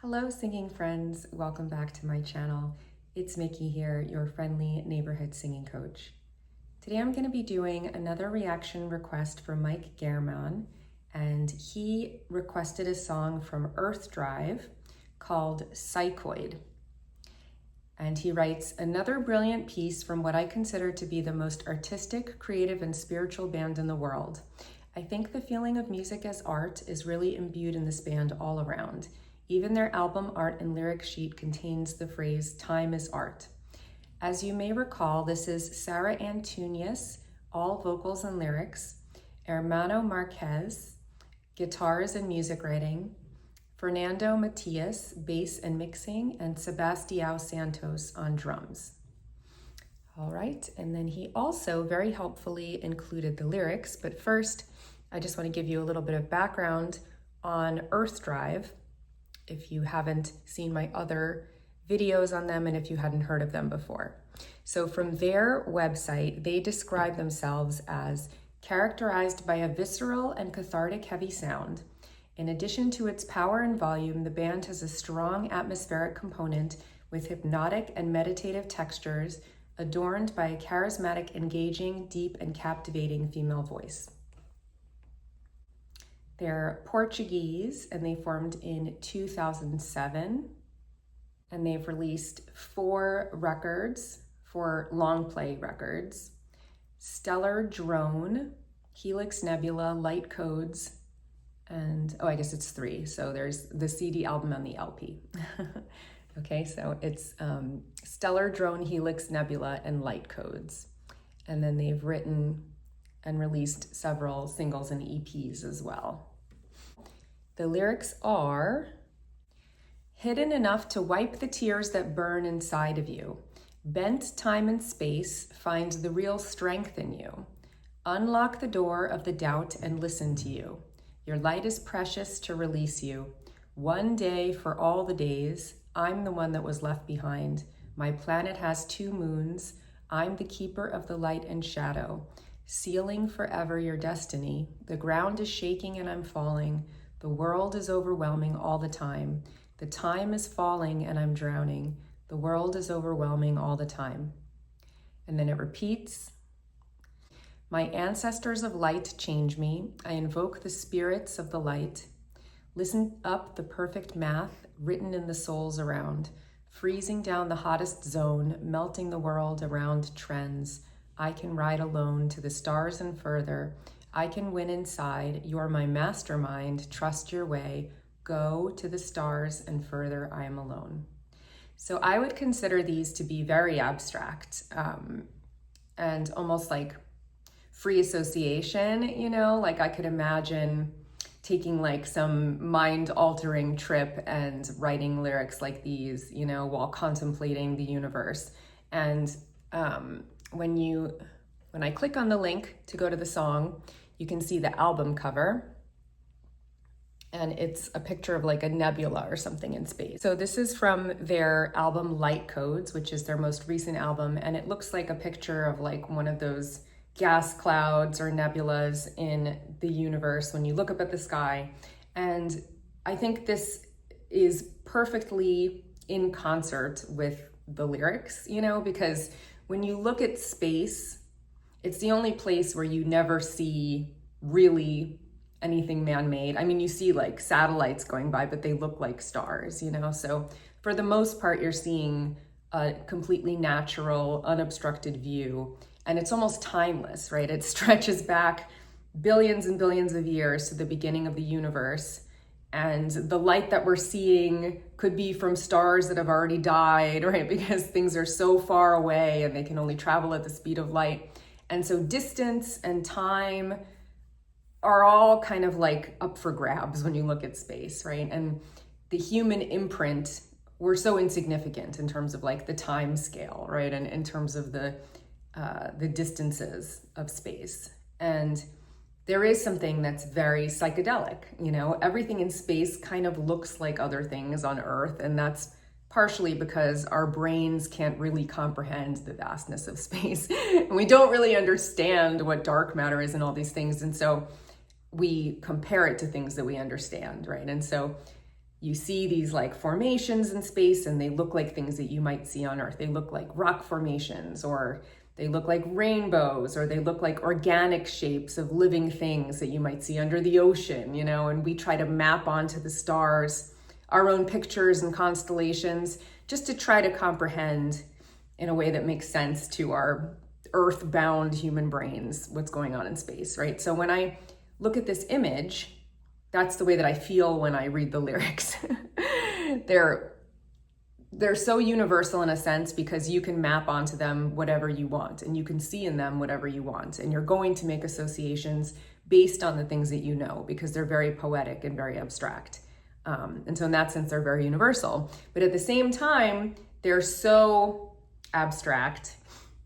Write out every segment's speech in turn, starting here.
Hello, singing friends. Welcome back to my channel. It's Mickey here, your friendly neighborhood singing coach. Today I'm going to be doing another reaction request from Mike German, and he requested a song from Earth Drive called Psychoid. And he writes, another brilliant piece from what I consider to be the most artistic, creative, and spiritual band in the world. I think the feeling of music as art is really imbued in this band all around. Even their album art and lyric sheet contains the phrase, time is art. As you may recall, this is Sarah Antunius, all vocals and lyrics, Hermano Marquez, guitars and music writing, Fernando Matias, bass and mixing, and Sebastião Santos on drums. All right, and then he also very helpfully included the lyrics, but first, I just want to give you a little bit of background on Earth Drive, if you haven't seen my other videos on them and if you hadn't heard of them before. So from their website, they describe themselves as characterized by a visceral and cathartic heavy sound. In addition to its power and volume, the band has a strong atmospheric component with hypnotic and meditative textures adorned by a charismatic, engaging, deep, and captivating female voice. They're Portuguese and they formed in 2007, and they've released 4 records, 4 long play records: Stellar Drone, Helix Nebula, Light Codes, and I guess it's 3. So there's the CD album and the LP. Okay, so it's Stellar Drone, Helix Nebula, and Light Codes. And then they've written and released several singles and EPs as well. The lyrics are, hidden enough to wipe the tears that burn inside of you. Bent time and space finds the real strength in you. Unlock the door of the doubt and listen to you. Your light is precious to release you. One day for all the days, I'm the one that was left behind. My planet has 2 moons. I'm the keeper of the light and shadow. Sealing forever your destiny. The ground is shaking and I'm falling. The world is overwhelming all the time. The time is falling and I'm drowning. The world is overwhelming all the time. And then it repeats. My ancestors of light change me. I invoke the spirits of the light. Listen up the perfect math written in the souls around. Freezing down the hottest zone, melting the world around trends. I can ride alone to the stars and further. I can win inside. You're my mastermind. Trust your way. Go to the stars and further. I am alone. So I would consider these to be very abstract and almost like free association, you know, like I could imagine taking like some mind-altering trip and writing lyrics like these, you know, while contemplating the universe. And when I click on the link to go to the song, you can see the album cover, and it's a picture of like a nebula or something in space. So this is from their album Light Codes, which is their most recent album, and it looks like a picture of like one of those gas clouds or nebulas in the universe when you look up at the sky. And I think this is perfectly in concert with the lyrics, you know, because when you look at space, it's the only place where you never see really anything man-made. I mean, you see like satellites going by, but they look like stars, you know? So for the most part, you're seeing a completely natural, unobstructed view, and it's almost timeless, right? It stretches back billions and billions of years to the beginning of the universe. And the light that we're seeing could be from stars that have already died, right? Because things are so far away and they can only travel at the speed of light. And so distance and time are all kind of like up for grabs when you look at space, right? And the human imprint, we're so insignificant in terms of like the time scale, right? And in terms of the distances of space. And there is something that's very psychedelic, you know? Everything in space kind of looks like other things on Earth, and that's partially because our brains can't really comprehend the vastness of space. And we don't really understand what dark matter is and all these things. And so we compare it to things that we understand, right? And so you see these like formations in space and they look like things that you might see on Earth. They look like rock formations, or they look like rainbows, or they look like organic shapes of living things that you might see under the ocean, you know, and we try to map onto the stars our own pictures and constellations just to try to comprehend in a way that makes sense to our earth-bound human brains what's going on in space, right? So when I look at this image, that's the way that I feel when I read the lyrics. They're so universal in a sense because you can map onto them whatever you want, and you can see in them whatever you want, and you're going to make associations based on the things that you know, because they're very poetic and very abstract. And so in that sense, they're very universal. But at the same time, they're so abstract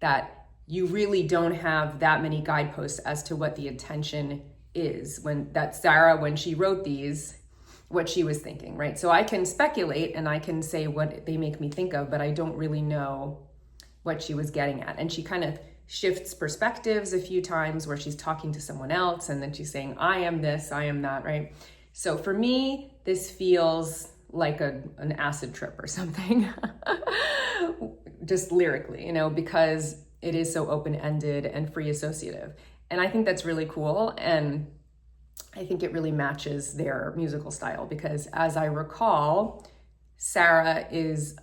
that you really don't have that many guideposts as to what the intention is that Sarah, when she wrote these, what she was thinking, right? So I can speculate and I can say what they make me think of, but I don't really know what she was getting at. And she kind of shifts perspectives a few times where she's talking to someone else and then she's saying, I am this, I am that, right? So for me, this feels like an acid trip or something, just lyrically, you know, because it is so open-ended and free associative. And I think that's really cool. And I think it really matches their musical style because, as I recall, Sarah is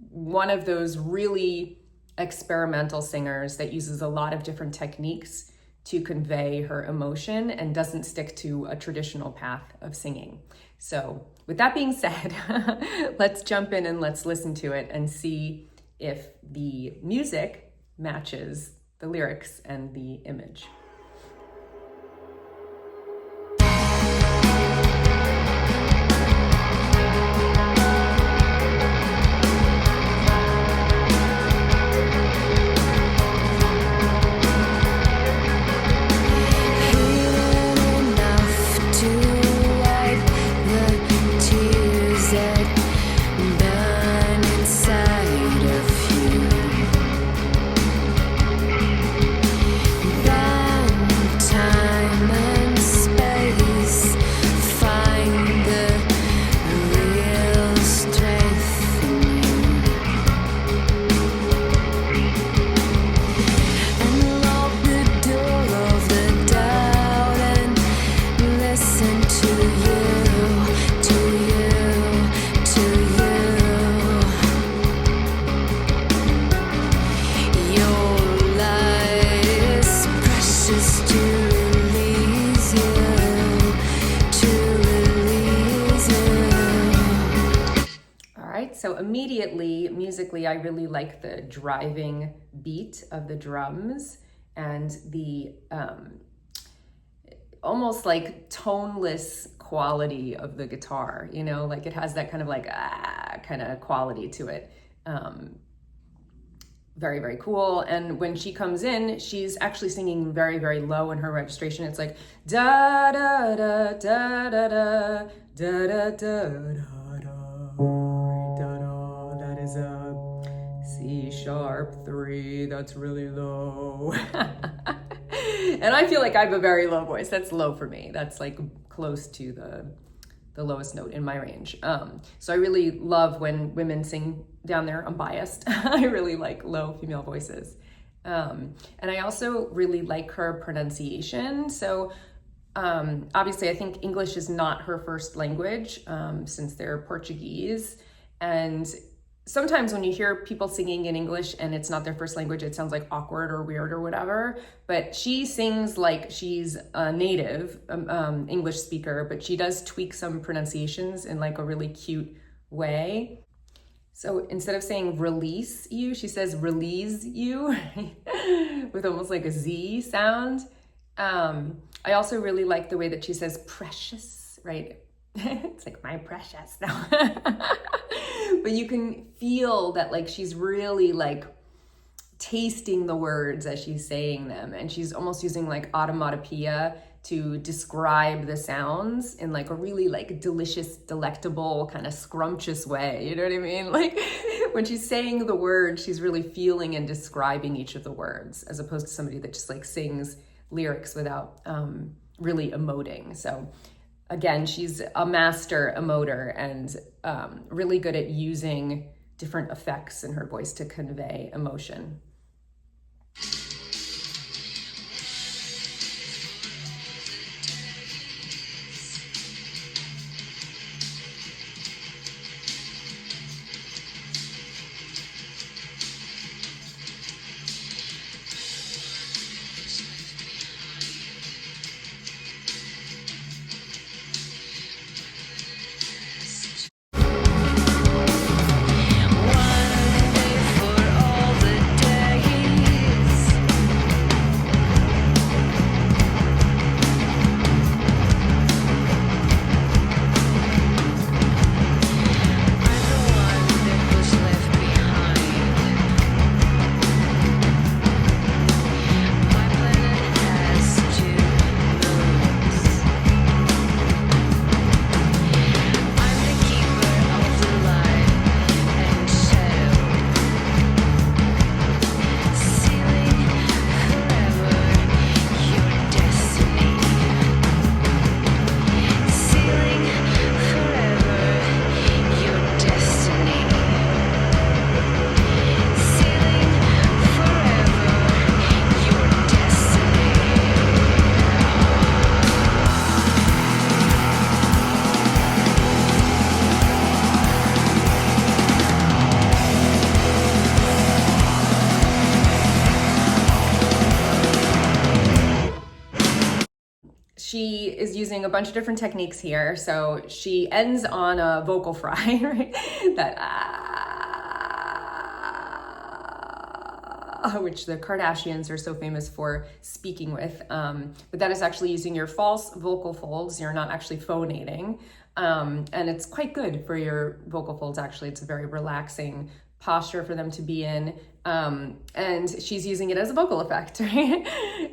one of those really experimental singers that uses a lot of different techniques to convey her emotion and doesn't stick to a traditional path of singing. So with that being said, let's jump in and let's listen to it and see if the music matches the lyrics and the image. So immediately, musically, I really like the driving beat of the drums and the almost like toneless quality of the guitar, you know, like it has that kind of like kind of quality to it. Very, very cool. And when she comes in, she's actually singing very, very low in her registration. It's like da da da da da da da da da da. That is a C#3. That's really low. And I feel like I have a very low voice. That's low for me. That's like close to the lowest note in my range. So I really love when women sing down there. I'm biased. I really like low female voices. And I also really like her pronunciation. So obviously I think English is not her first language since they're Portuguese. And sometimes when you hear people singing in English and it's not their first language, it sounds like awkward or weird or whatever. But she sings like she's a native English speaker, but she does tweak some pronunciations in like a really cute way. So instead of saying release you, she says release you with almost like a Z sound. I also really like the way that she says precious, right? It's like my precious now. But you can feel that like she's really like tasting the words as she's saying them, and she's almost using like automatopoeia to describe the sounds in like a really like delicious, delectable, kind of scrumptious way. You know what I mean? Like when she's saying the word, she's really feeling and describing each of the words, as opposed to somebody that just like sings lyrics without really emoting. So Again, she's a master emoter and really good at using different effects in her voice to convey emotion. She is using a bunch of different techniques here. So she ends on a vocal fry, right? That which the Kardashians are so famous for speaking with. But that is actually using your false vocal folds. You're not actually phonating. And it's quite good for your vocal folds, actually. It's a very relaxing posture for them to be in. And she's using it as a vocal effect, right?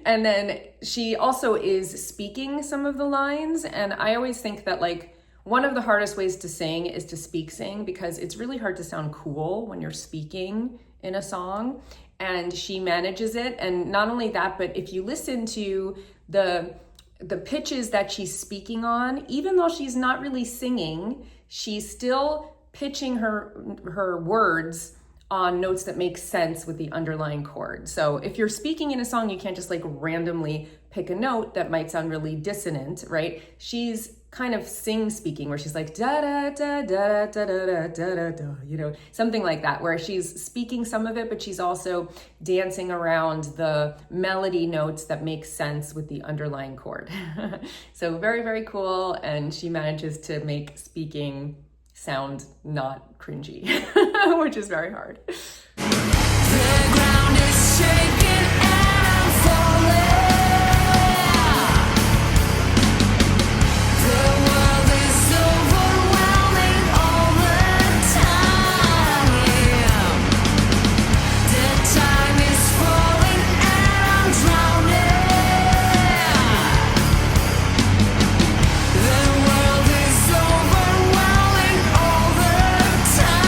And then she also is speaking some of the lines. And I always think that like one of the hardest ways to sing is to speak sing, because it's really hard to sound cool when you're speaking in a song. And she manages it. And not only that, but if you listen to the pitches that she's speaking on, even though she's not really singing, she's still pitching her words on notes that make sense with the underlying chord. So if you're speaking in a song, you can't just like randomly pick a note that might sound really dissonant, right? She's kind of speaking where she's like da da da da da da da da da, you know, something like that, where she's speaking some of it, but she's also dancing around the melody notes that make sense with the underlying chord. So very, very cool. And she manages to make speaking sound not cringy, which is very hard. The ground is shaking and I'm falling. The world is overwhelming all the time. The time is falling and I'm drowning. The world is overwhelming all the time.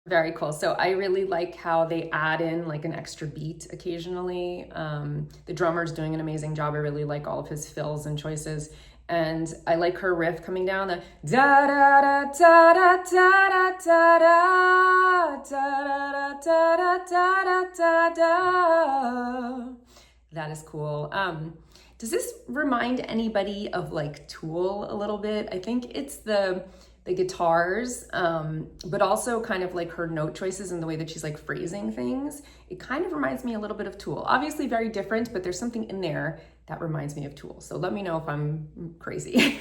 Very cool. So I really like how they add in like an extra beat occasionally. The drummer's doing an amazing job. I really like all of his fills and choices. And I like her riff coming down, the da da da da da da da da da da da da da. That is cool. Does this remind anybody of like Tool a little bit? I think it's the guitars, but also kind of like her note choices and the way that she's like phrasing things. It kind of reminds me a little bit of Tool. Obviously very different, but there's something in there that reminds me of Tool. So let me know if I'm crazy.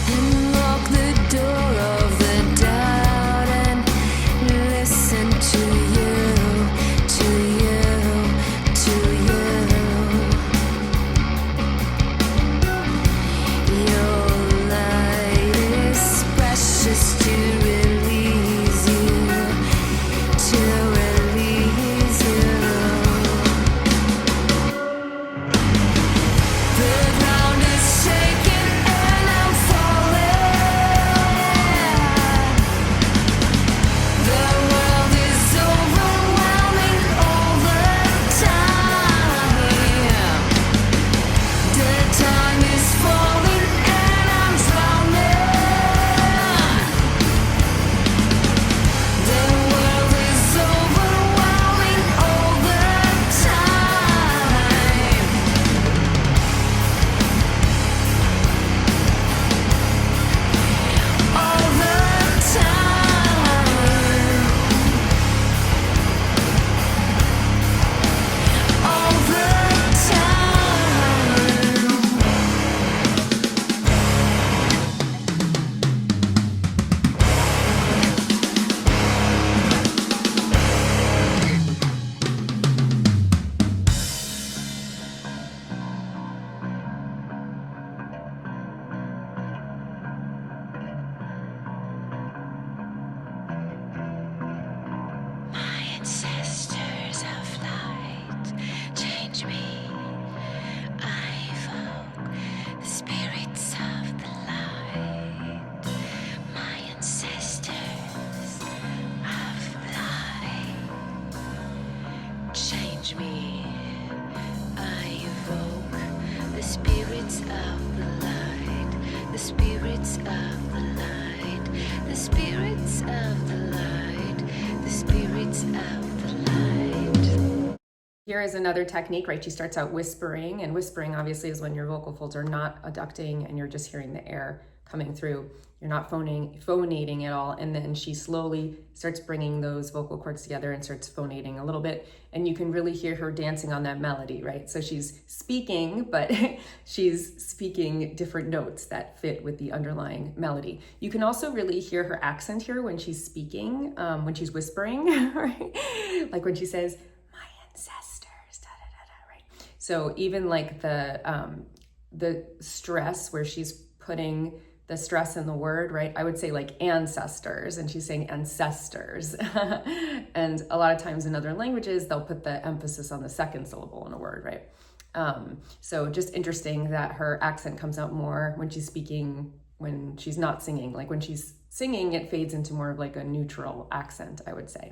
The ancestors of light, change me. I evoke the spirits of the light. My ancestors of light, change me. I evoke the spirits of the light, the spirits of the light, the spirits of the light, the spirits of the light. Here is another technique, right? She starts out whispering, and whispering obviously is when your vocal folds are not adducting and you're just hearing the air coming through. You're not phonating at all. And then she slowly starts bringing those vocal cords together and starts phonating a little bit. And you can really hear her dancing on that melody, right? So she's speaking, but she's speaking different notes that fit with the underlying melody. You can also really hear her accent here when she's speaking, when she's whispering, right? Like when she says, my ancestors, da da da da, right? So even like the stress where she's putting the stress in the word, right? I would say like ancestors, and she's saying ancestors. And a lot of times in other languages, they'll put the emphasis on the second syllable in a word, right? So just interesting that her accent comes out more when she's speaking, when she's not singing. Like when she's singing, it fades into more of like a neutral accent, I would say.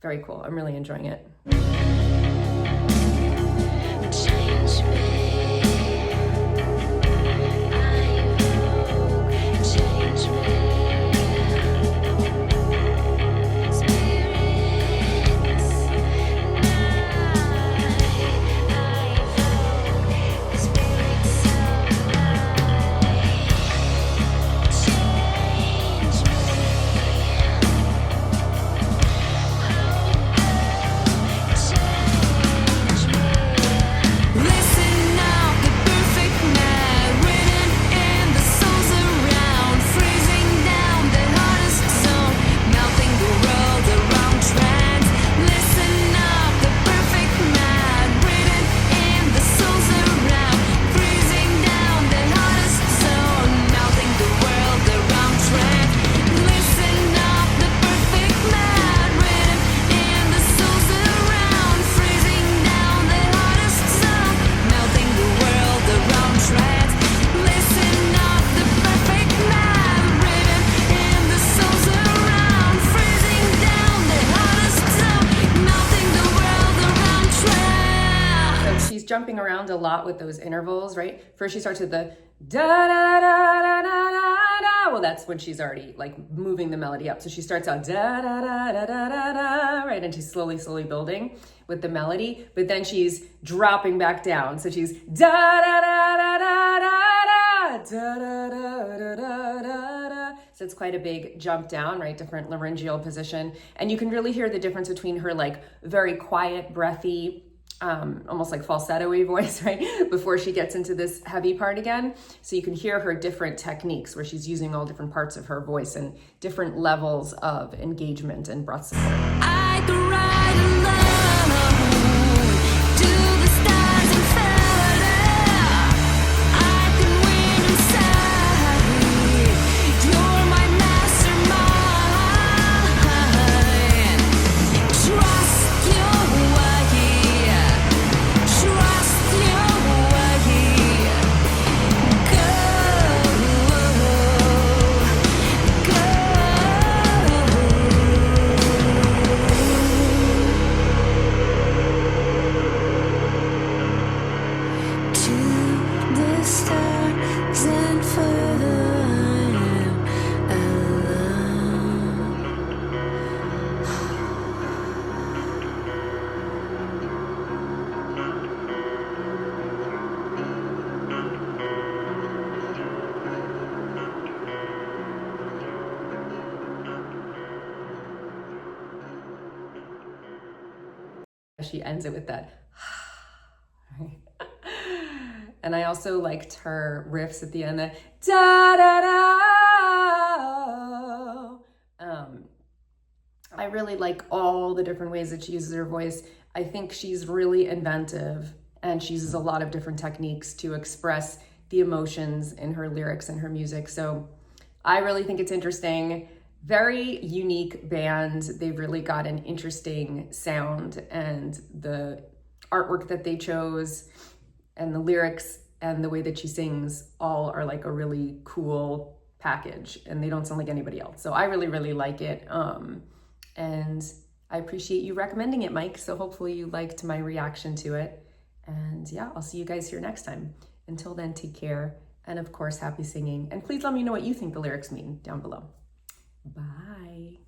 Very cool. I'm really enjoying it. Change me. Jumping around a lot with those intervals, right? First she starts with the da da da da da da da. Well, that's when she's already like moving the melody up. So she starts out da da da da da da da, right? And she's slowly building with the melody, but then she's dropping back down. So she's da da da da da da da da da da da da. So it's quite a big jump down, right? Different laryngeal position. And you can really hear the difference between her like very quiet, breathy, almost like falsetto-y voice, right? Before she gets into this heavy part again. So you can hear her different techniques where she's using all different parts of her voice and different levels of engagement and breath support. I could ride alone to the stars and further. I can win inside. You're my mastermind. Trust your way. Trust your way. To the stars and further, I am alone. She ends it with that. And I also liked her riffs at the end, the da da da. I really like all the different ways that she uses her voice. I think she's really inventive, and she uses a lot of different techniques to express the emotions in her lyrics and her music. So I really think it's interesting Very unique band. They've really got an interesting sound, and the artwork that they chose and the lyrics and the way that she sings all are like a really cool package, and they don't sound like anybody else. So I really, really like it. And I appreciate you recommending it, Mike. So hopefully you liked my reaction to it. And yeah, I'll see you guys here next time. Until then, take care. And of course, happy singing. And please let me know what you think the lyrics mean down below. Bye.